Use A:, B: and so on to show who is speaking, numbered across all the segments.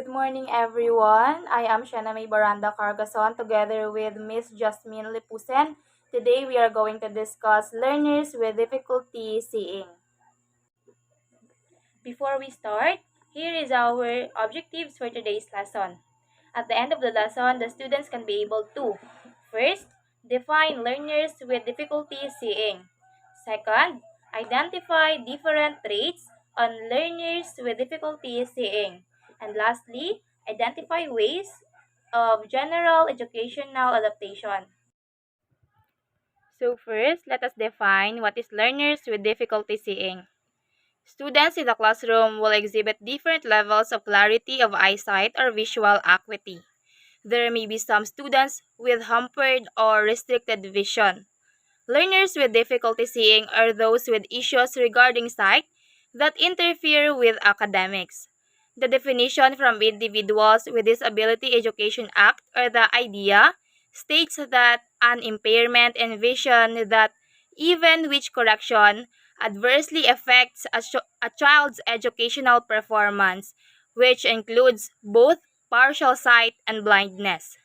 A: Good morning, everyone. I am Shanami Baranda Cargason together with Miss Jasmine Lipusen. Today, we are going to discuss learners with difficulty seeing. Before we start, here is our objectives for today's lesson. At the end of the lesson, the students can be able to first, define learners with difficulty seeing. Second, identify different traits on learners with difficulty seeing. And lastly, identify ways of general educational adaptation. So first, let us define what is learners with difficulty seeing. Students in the classroom will exhibit different levels of clarity of eyesight or visual acuity. There may be some students with hampered or restricted vision. Learners with difficulty seeing are those with issues regarding sight that interfere with academics. The definition from Individuals with Disability Education Act, or the IDEA, states that an impairment in vision that, even which correction, adversely affects a child's educational performance, which includes both partial sight and blindness.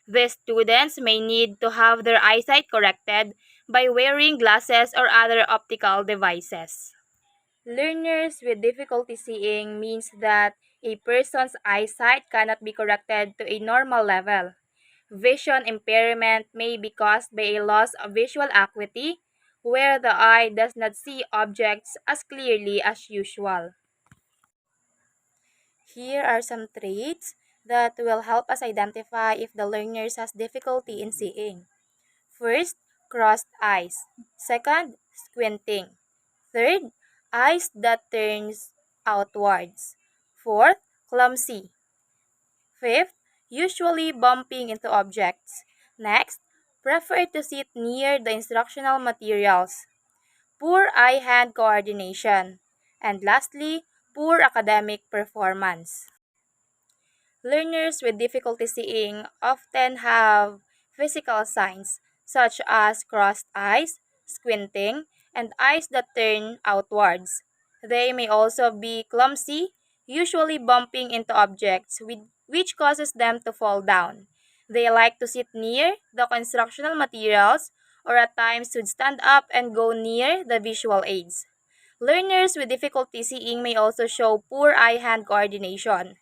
A: These students may need to have their eyesight corrected by wearing glasses or other optical devices. Learners with difficulty seeing means that a person's eyesight cannot be corrected to a normal level. Vision impairment may be caused by a loss of visual acuity, where the eye does not see objects as clearly as usual. Here are some traits that will help us identify if the learner has difficulty in seeing. First, crossed eyes. Second, squinting. Third, eyes that turns outwards. Fourth, clumsy. Fifth, usually bumping into objects. Next, prefer to sit near the instructional materials. Poor eye-hand coordination. And lastly, poor academic performance. Learners with difficulty seeing often have physical signs such as crossed eyes, squinting, and eyes that turn outwards. They may also be clumsy, usually bumping into objects, which causes them to fall down. They like to sit near the constructional materials or at times would stand up and go near the visual aids. Learners with difficulty seeing may also show poor eye-hand coordination.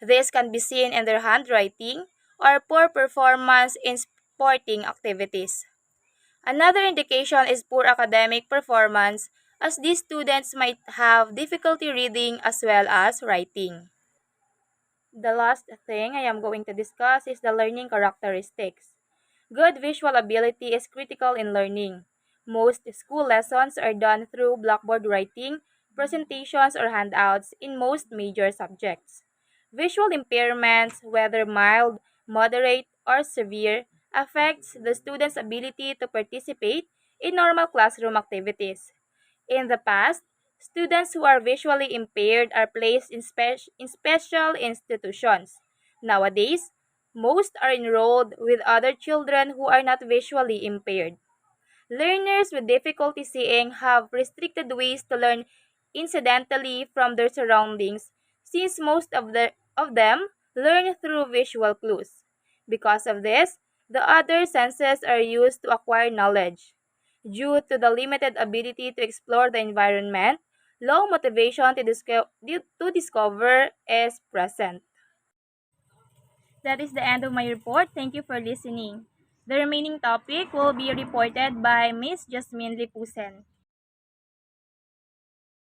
A: This can be seen in their handwriting or poor performance in sporting activities. Another indication is poor academic performance, as these students might have difficulty reading as well as writing. The last thing I am going to discuss is the learning characteristics. Good visual ability is critical in learning. Most school lessons are done through blackboard writing, presentations, or handouts in most major subjects. Visual impairments, whether mild, moderate, or severe, affects the student's ability to participate in normal classroom activities. In the past, students who are visually impaired are placed in special institutions. Nowadays, most are enrolled with other children who are not visually impaired. Learners with difficulty seeing have restricted ways to learn incidentally from their surroundings, since most of them learn through visual clues. Because of this, the other senses are used to acquire knowledge. Due to the limited ability to explore the environment, low motivation to discover is present. That is the end of my report. Thank you for listening. The remaining topic will be reported by Miss Jasmine Lipusen.